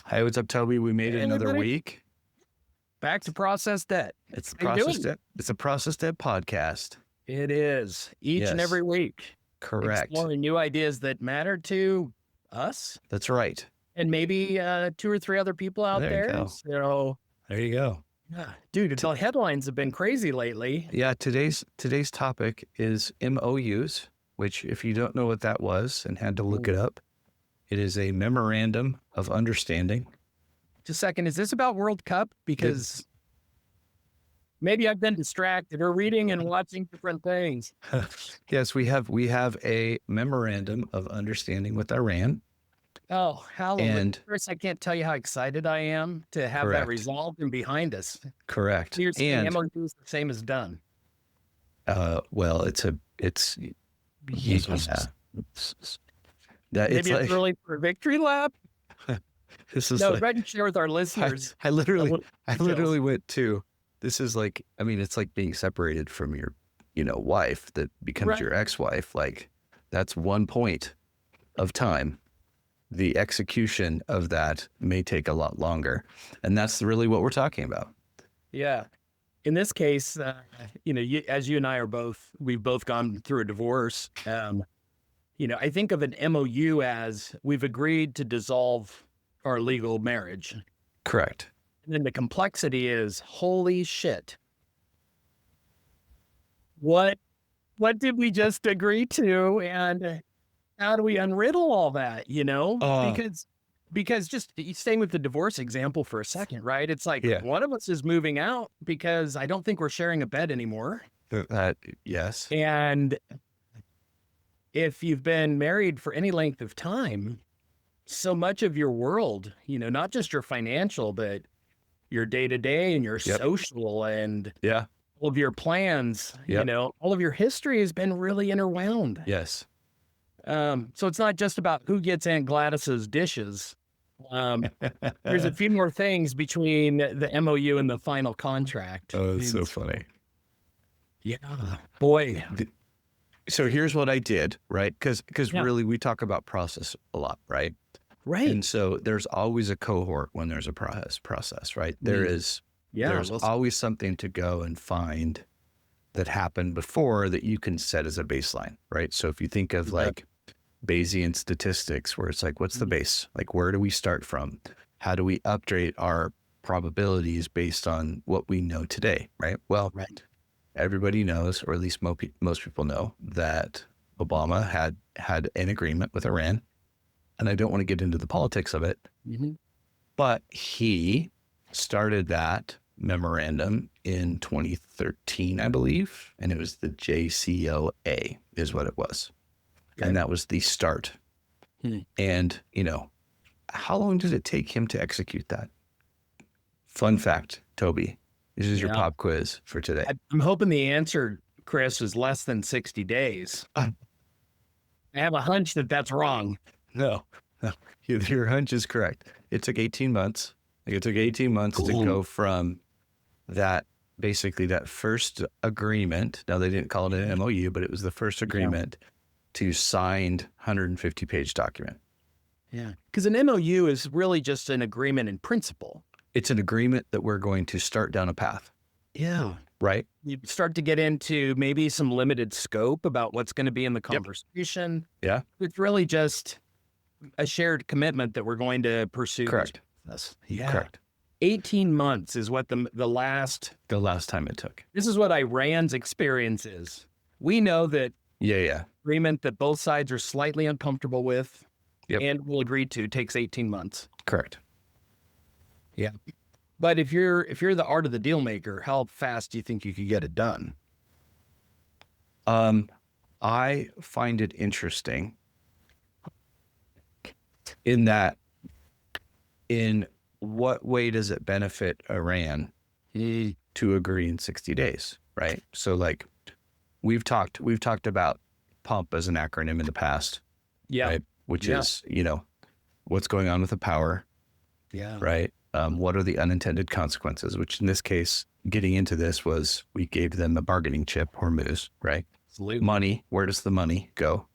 Hi, what's up, Toby? We made it Hey, another everybody. week. Back to process debt. It's the How you process doing? debt. It's a process debt podcast. It is each and Yes, every week correct. exploring new ideas that matter to us That's right. and maybe 2 or 3 other people out There you there. go. So, There you go. dude, T- the headlines have been crazy lately. Yeah, today's topic is MOUs, which if you don't know what that was and had to look it up, it is a memorandum of understanding. Just a second, is this about World Cup? Because maybe I've been distracted or reading and watching different things. Yes, we have a memorandum of understanding with Iran. Oh, hallelujah. And First, I can't tell you how excited I am to have that correct. resolved and behind us. Correct. You're saying And MOU is the same as done. well, it's yeah. That Maybe it's it's like really for a victory lap. this is No, like go ahead and share with our listeners. I literally details. went to this is like I mean it's like being separated from your wife that becomes Right. your ex-wife. Like that's one point of time. The execution of that may take a lot longer, and that's really what we're talking about. Yeah. In this case, as you and I we've both gone through a divorce. I think of an MOU as we've agreed to dissolve our legal marriage. Correct. And then the complexity is, holy shit. What did we just agree to? And how do we unriddle all that, Because just staying with the divorce example for a second, right? It's like Yeah. one of us is moving out because I don't think we're sharing a bed anymore. Yes. And if you've been married for any length of time, so much of your world, not just your financial, but your day-to-day and your Yep. social and Yeah. all of your plans, Yep. all of your history has been really interwound. Yes. So it's not just about who gets Aunt Gladys's dishes. There's a few more things between the MOU and the final contract. Oh, it's so funny. Yeah, boy. So here's what I did, right? Because Yeah. really we talk about process a lot, right? Right. And so there's always a cohort when there's a process, right? There's always something to go and find that happened before that you can set as a baseline, right? So if you think of like Bayesian statistics, where it's like, what's the base? Like, where do we start from? How do we update our probabilities based on what we know today, right? Well, everybody knows, or at least most people know, that Obama had an agreement with Iran. And I don't want to get into the politics of it, but he started that memorandum in 2013, I believe. And it was the JCOA is what it was. Okay. And that was the start. And, how long did it take him to execute that? Fun fact, Toby, this is your pop quiz for today. I'm hoping the answer, Chris, is less than 60 days. I have a hunch that that's wrong. No, your hunch is correct. It took 18 months. Like it took 18 months to go from that, basically that first agreement. Now they didn't call it an MOU, but it was the first agreement to signed 150-page document. Yeah. Because an MOU is really just an agreement in principle. It's an agreement that we're going to start down a path. Yeah. Right. You start to get into maybe some limited scope about what's going to be in the conversation. Yeah. It's really just a shared commitment that we're going to pursue. Correct. This. Yeah. Correct. 18 months is what the last time it took. This is what Iran's experience is. We know that agreement that both sides are slightly uncomfortable with and will agree to takes 18 months. Correct. Yeah. But if you're the art of the deal maker, how fast do you think you could get it done? I find it interesting in that, in what way does it benefit Iran to agree in 60 days, right? So like we've talked about PUMP as an acronym in the past, right? Which is, what's going on with the power, right? What are the unintended consequences, which in this case, getting into this was we gave them a bargaining chip, Hormuz, right? Money, where does the money go?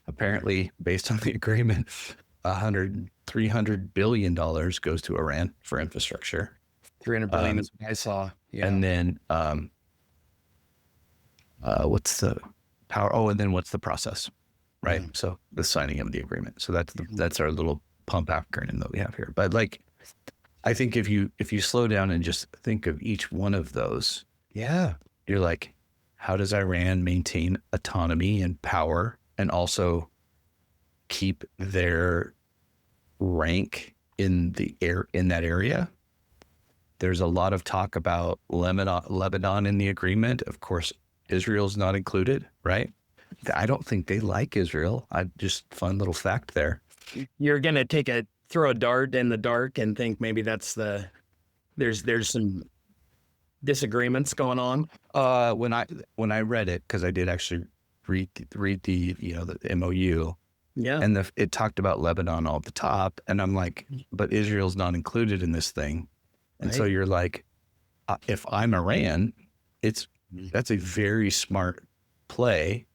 Apparently, based on the agreement, $100 $300 billion goes to Iran for infrastructure. 300 billion is what I saw. Yeah. And then, what's the power? Oh, and then what's the process? Right. So the signing of the agreement. So that's our little pump acronym that we have here. But like, I think if you slow down and just think of each one of those, you're like, how does Iran maintain autonomy and power and also keep their rank in that area? There's a lot of talk about Lebanon in the agreement. Of course, Israel's not included, right? I don't think they like Israel. Just fun little fact there. You're going to throw a dart in the dark and think maybe that's there's some disagreements going on. When I read it, because I did actually read the the MoU, and it talked about Lebanon all at the top, and I'm like, but Israel's not included in this thing, and so you're like, if I'm Iran, that's a very smart play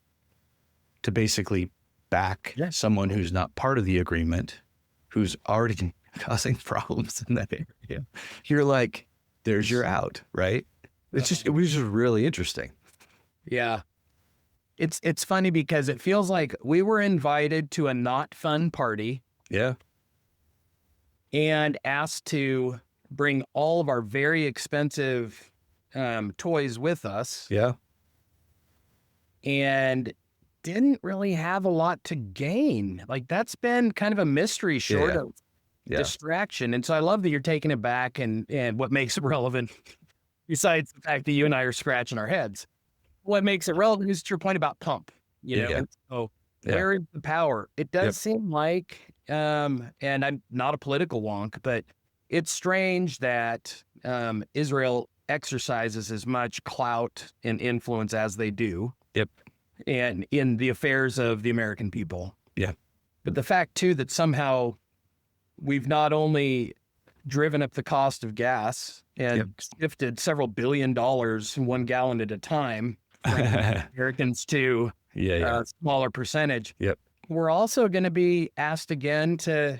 to basically back someone who's not part of the agreement, who's already causing problems in that area. You're like, there's your out, right? It was just really interesting. Yeah. It's funny because it feels like we were invited to a not fun party. Yeah. And asked to bring all of our very expensive toys with us. Yeah. And didn't really have a lot to gain. Like, that's been kind of a mystery short of distraction. And so I love that you're taking it back and what makes it relevant, besides the fact that you and I are scratching our heads, what makes it relevant is your point about pump, you know? And so where is the power? It does seem like, and I'm not a political wonk, but it's strange that Israel exercises as much clout and influence as they do. Yep. And in the affairs of the American people. Yeah. But the fact too, that somehow we've not only driven up the cost of gas and shifted several $1 billion in 1 gallon at a time, Americans to a smaller percentage. Yep. We're also going to be asked again to,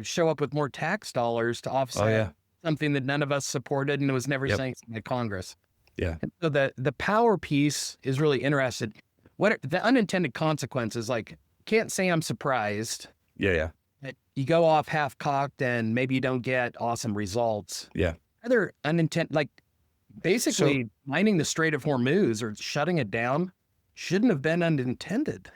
show up with more tax dollars to offset something that none of us supported and was never sanctioned by Congress. Yeah. And so the power piece is really interesting. What are the unintended consequences? Like, can't say I'm surprised. Yeah. That you go off half cocked and maybe you don't get awesome results. Yeah. Other unintended, like basically mining the Strait of Hormuz or shutting it down shouldn't have been unintended,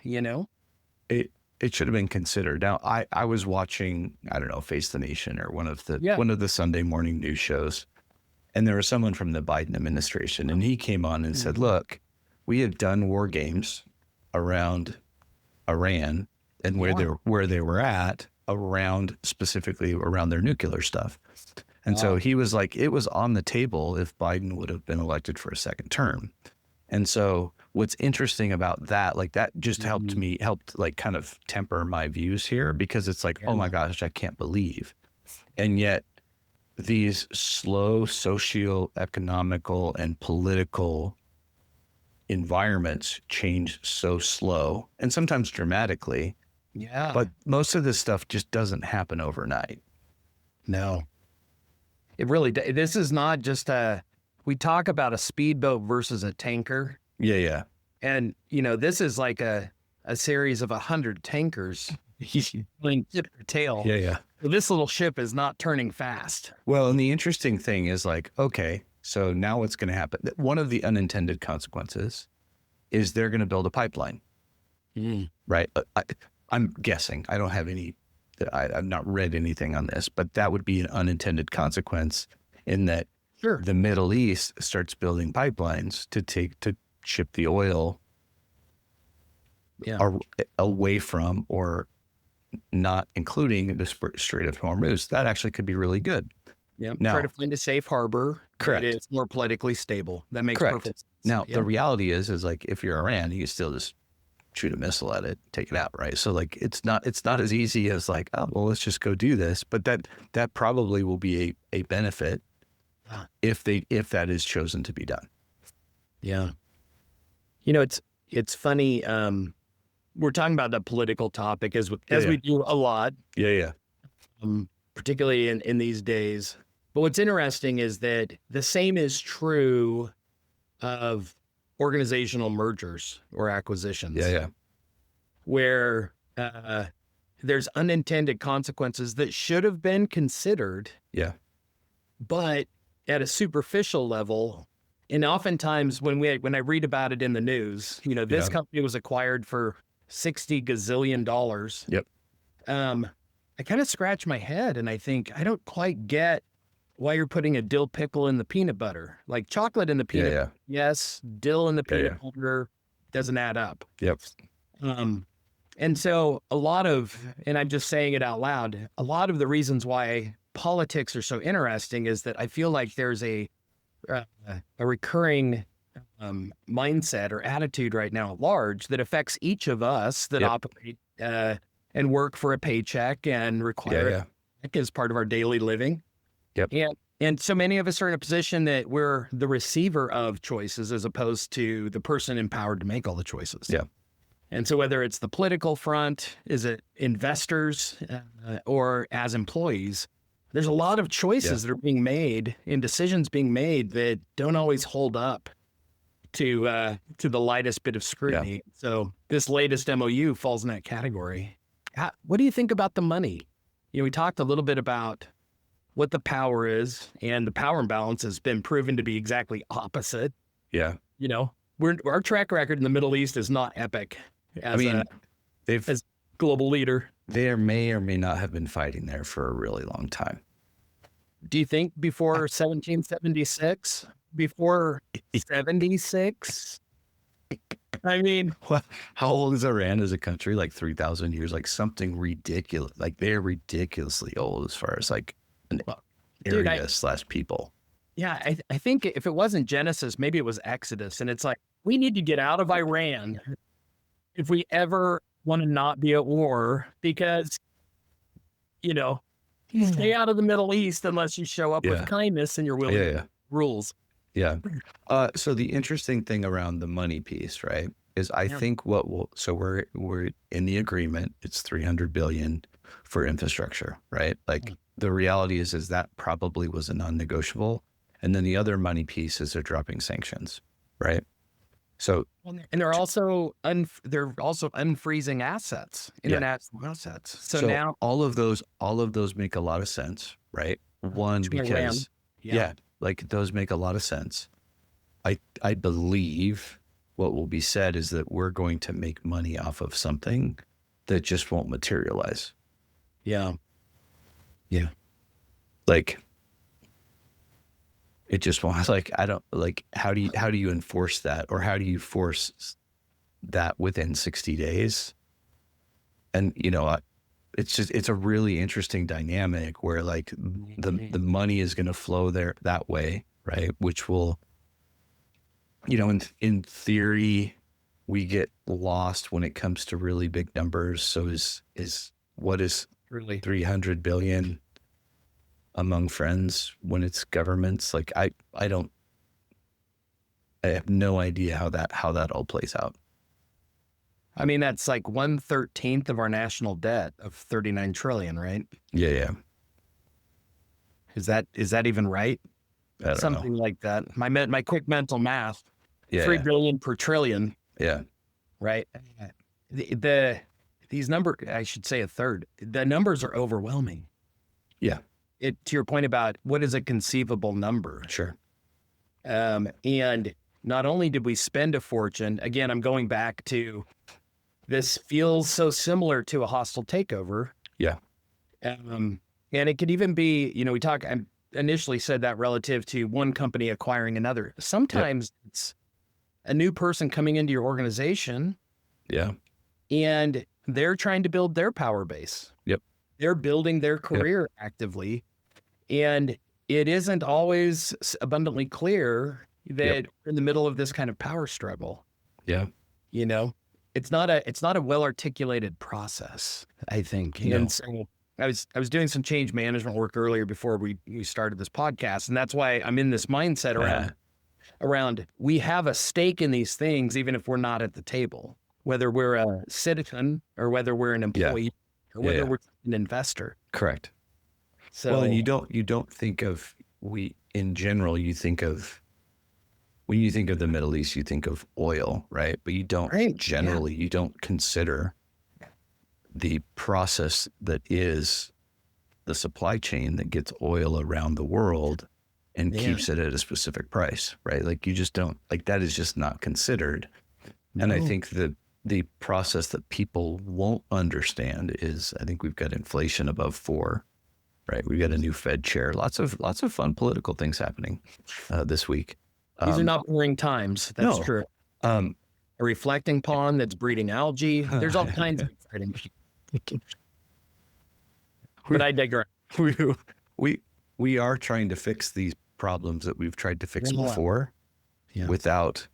It should have been considered. Now, I was watching, I don't know, Face the Nation or one of the Sunday morning news shows. And there was someone from the Biden administration, and he came on and said, look, we have done war games around Iran and where they were at specifically around their nuclear stuff. And so he was like, it was on the table if Biden would have been elected for a second term. And so what's interesting about that, like that just helped like kind of temper my views here, because it's like, oh my gosh, I can't believe. And yet these slow socio-economical and political environments change so slow and sometimes dramatically. Yeah. But most of this stuff just doesn't happen overnight. No. It really, this is not just we talk about a speedboat versus a tanker. Yeah. And, this is like a series of 100 tankers pulling tip or tail. Yeah. This little ship is not turning fast. Well, and the interesting thing is like, okay, so now what's going to happen? One of the unintended consequences is they're going to build a pipeline, right? I'm guessing. I don't have I've not read anything on this, but that would be an unintended consequence in that the Middle East starts building pipelines to ship the oil away from or not including the Strait of Hormuz. That actually could be really good. Yeah. Try to find a safe harbor. Correct. It's more politically stable. That makes perfect sense. Now, the reality is like, if you're Iran, you can still just shoot a missile at it, take it out, right? So like, it's not as easy as like, oh, well, let's just go do this. But that probably will be a benefit if that is chosen to be done. Yeah. It's funny. we're talking about the political topic as we do a lot. Yeah. Particularly in these days. But what's interesting is that the same is true of organizational mergers or acquisitions. Yeah. Where there's unintended consequences that should have been considered. Yeah. But at a superficial level, and oftentimes when I read about it in the news, this company was acquired for $60 gazillion. Yep. I kind of scratch my head and I think, I don't quite get why you're putting a dill pickle in the peanut butter. Like chocolate in the peanut butter, yes, dill in the peanut butter doesn't add up. Yep. And so and I'm just saying it out loud, a lot of the reasons why politics are so interesting is that I feel like there's a recurring mindset or attitude right now at large that affects each of us that operate and work for a paycheck and require it as part of our daily living. Yep. And so many of us are in a position that we're the receiver of choices as opposed to the person empowered to make all the choices. Yeah. And so whether it's the political front, is it investors or as employees, there's a lot of choices that are being made and decisions being made that don't always hold up to the lightest bit of scrutiny. Yeah. So this latest MoU falls in that category. What do you think about the money? We talked a little bit about what the power is, and the power imbalance has been proven to be exactly opposite. Yeah. Our track record in the Middle East is not epic. As global leader, they may or may not have been fighting there for a really long time. Do you think before 1776? Before 76? I mean, how old is Iran as a country? Like 3,000 years, like something ridiculous. Like they're ridiculously old as far as like an area / people. Yeah, I think if it wasn't Genesis, maybe it was Exodus. And it's like, we need to get out of Iran if we ever want to not be at war, because, stay out of the Middle East unless you show up with kindness and you're willing to rules. Yeah. So the interesting thing around the money piece, right, is I think so we're in the agreement. It's $300 billion for infrastructure, right? Like the reality is that probably was a non-negotiable. And then the other money piece is they're dropping sanctions, right? So, and they're also unfreezing assets, international assets. So now all of those make a lot of sense, right? One, because like those make a lot of sense. I believe what will be said is that we're going to make money off of something that just won't materialize. Yeah. Like it just won't. Like I don't like. How do you enforce that, or how do you force that within 60 days? And it's a really interesting dynamic where like the money is going to flow there that way, right? Which will, in theory, we get lost when it comes to really big numbers. So is what is really 300 billion among friends when it's governments? Like I have no idea how that all plays out. I mean, that's like 1/13 of our national debt of 39 trillion, right? Yeah. Is that even right? I don't Something know. like that. My quick mental math. Yeah. 3 billion per trillion. Yeah. Right. These numbers, I should say a third. The numbers are overwhelming. Yeah. To your point about what is a conceivable number. Sure. And not only did we spend a fortune, again, I'm going back to this feels so similar to a hostile takeover. Yeah. And it could even be, I initially said that relative to one company acquiring another. Sometimes it's a new person coming into your organization. Yeah. And they're trying to build their power base. Yep. They're building their career actively. And it isn't always abundantly clear that we're in the middle of this kind of power struggle. Yeah. It's not a well-articulated process, I think. No. And so I was doing some change management work earlier before we started this podcast. And that's why I'm in this mindset around we have a stake in these things, even if we're not at the table. whether we're a citizen or whether we're an employee or whether we're an investor. Correct. So, well, and you don't think of, in general, you think of, when you think of the Middle East, you think of oil, right? But you don't generally, you don't consider the process that is the supply chain that gets oil around the world and keeps it at a specific price, right? Like you just don't, like that is just not considered. No. And I think that the process that people won't understand is, I think we've got inflation above 4, right? We've got a new Fed chair, lots of fun political things happening this week. These are not boring times. That's true. A reflecting pond that's breeding algae. There's all kinds of exciting. But I digress. We are trying to fix these problems that we've tried to fix before without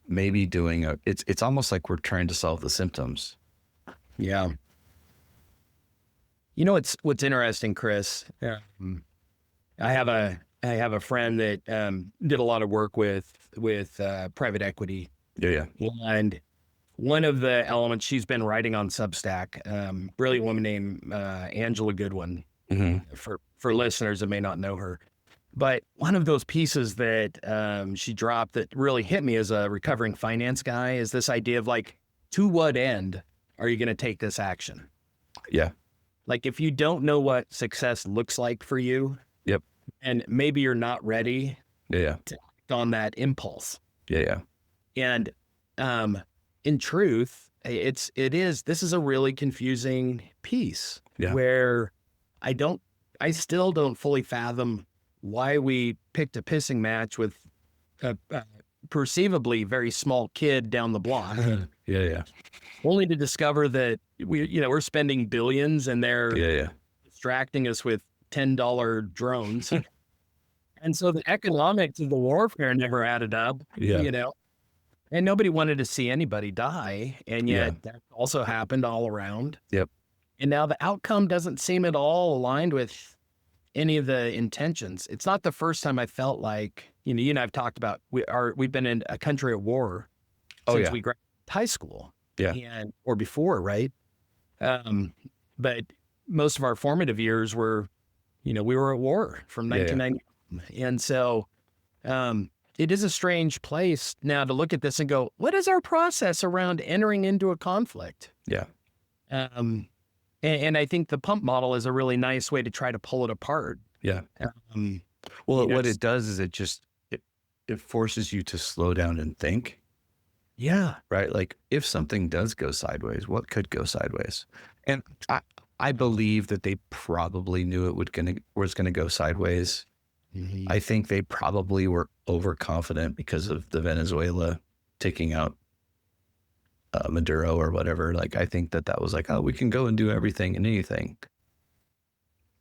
maybe doing it's almost like we're trying to solve the symptoms. Yeah. You know, what's interesting, Chris? I have a friend that did a lot of work with private equity. Yeah. And one of the elements, she's been writing on Substack, brilliant woman named Angela Goodwin, for listeners that may not know her. But one of those pieces that she dropped that really hit me as a recovering finance guy is this idea of like, to what end are you going to take this action? Yeah. Like if you don't know what success looks like for you, and maybe you're not ready to act on that impulse. And in truth, this is a really confusing piece where I still don't fully fathom why we picked a pissing match with a perceivably very small kid down the block. Only to discover that we're spending billions and they're distracting us with $10 drones. And so the economics of the warfare never added up, and nobody wanted to see anybody die. And yet that also happened all around. And now the outcome doesn't seem at all aligned with any of the intentions. It's not the first time I felt like, you and I've talked about, we've been in a country at war since we graduated high school or before, right? But most of our formative years were, we were at war from 1990. And so it is a strange place now to look at this and go, what is our process around entering into a conflict? And I think the pump model is a really nice way to try to pull it apart. Well, what it does is it forces you to slow down and think. Right. Like if something does go sideways, what could go sideways? And I believe that they probably knew it was going to go sideways. I think they probably were overconfident because of the Venezuela taking out Maduro or whatever. Like, I think that was like, oh, we can go and do everything and anything.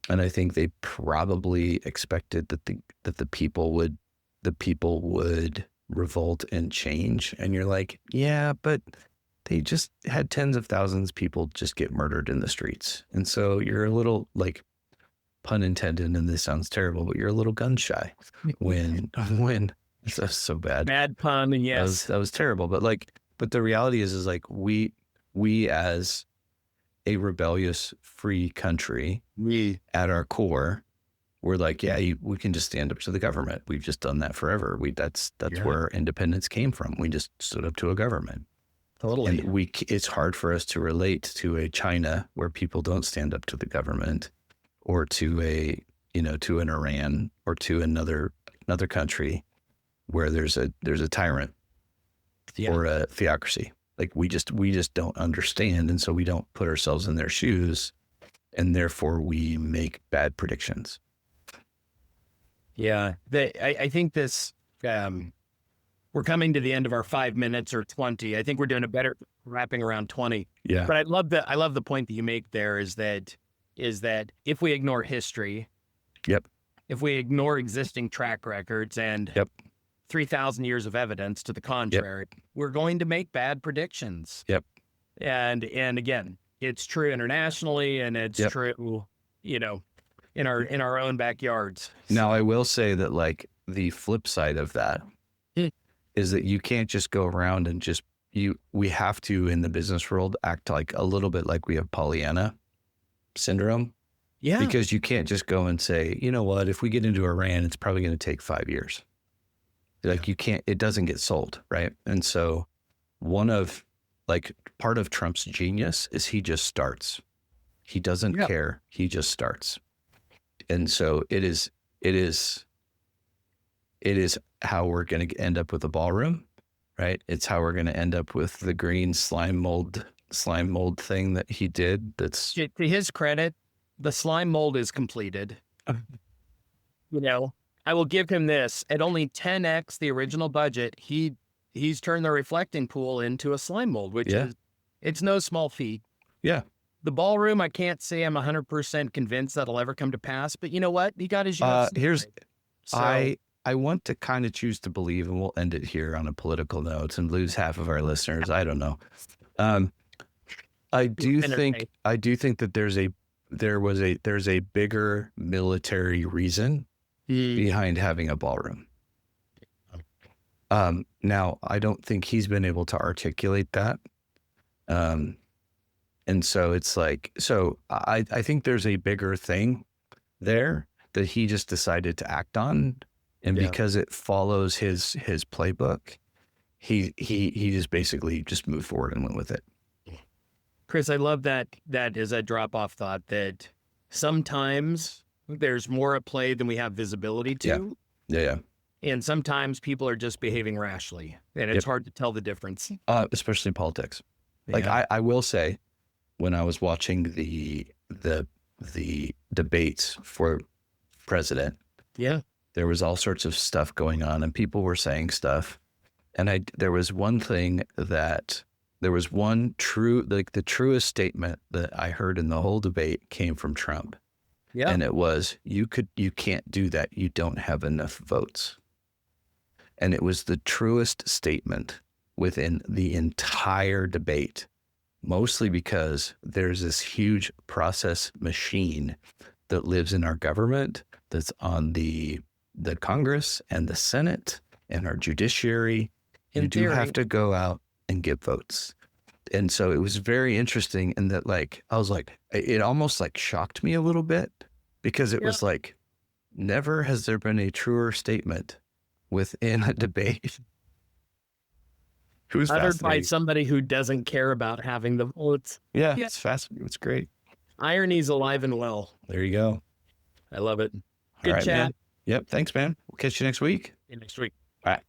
And I think they probably expected that the people would revolt and change. And you're like, yeah, but they just had tens of thousands of people just get murdered in the streets. And so you're a little, like, pun intended, and this sounds terrible, but you're a little gun shy when that's so bad. Bad pun, and yes. That was terrible. But the reality is like we as a rebellious free country, at our core, we're like, we can just stand up to the government. We've just done that forever. That's where independence came from. We just stood up to a government. Totally. And it's hard for us to relate to a China where people don't stand up to the government, or to to an Iran, or to another country where there's a tyrant or a theocracy. Like we just don't understand. And so we don't put ourselves in their shoes, and therefore we make bad predictions. I think this, we're coming to the end of our 5 minutes or 20. I think we're doing a better wrapping around 20. But I love the point that you make there is that if we ignore history, if we ignore existing track records and 3,000 years of evidence to the contrary, we're going to make bad predictions. And again, it's true internationally, and it's true, in our own backyards. Now, I will say that, like, the flip side of that is that you can't just go around and just we have to, in the business world, act like a little bit like we have Pollyanna syndrome. Yeah. Because you can't just go and say, you know what, if we get into Iran, it's probably going to take 5 years. Like you can't, it doesn't get sold. Right. And so part of Trump's genius is he just starts. He doesn't care. He just starts. And so it is how we're going to end up with a ballroom, right? It's how we're going to end up with the green slime mold thing that he did. That's, to his credit, the slime mold is completed. I will give him this. At only 10x the original budget, he's turned the reflecting pool into a slime mold, which is, it's no small feat. Yeah. The ballroom, I can't say I'm 100% convinced that'll ever come to pass, but you know what? He got his UFC. I want to kind of choose to believe, and we'll end it here on a political note and lose half of our listeners. I don't know. I do think that there's a bigger military reason behind having a ballroom. Now I don't think he's been able to articulate that. And so it's like, I think there's a bigger thing there that he just decided to act on. And because it follows his playbook, he just basically just moved forward and went with it. Chris, I love that is a drop-off thought that sometimes there's more at play than we have visibility to. Yeah. And sometimes people are just behaving rashly, and it's hard to tell the difference. Especially in politics. Like I will say, when I was watching the debates for president, there was all sorts of stuff going on, and people were saying stuff. And there was one thing that there was one true, like the truest statement that I heard in the whole debate came from Trump. Yeah. And it was, you can't do that. You don't have enough votes. And it was the truest statement within the entire debate, mostly because there's this huge process machine that lives in our government, that's on the Congress and the Senate and our judiciary. You do have to go out and get votes. And so it was very interesting in that, like, I was like, it almost like shocked me a little bit, because it was like, never has there been a truer statement within a debate. Who's uttered by somebody who doesn't care about having the votes. Yeah, it's fascinating. It's great. Irony's alive and well. There you go. I love it. Good chat. Man. Yep. Thanks, man. We'll catch you next week. See you next week. All right.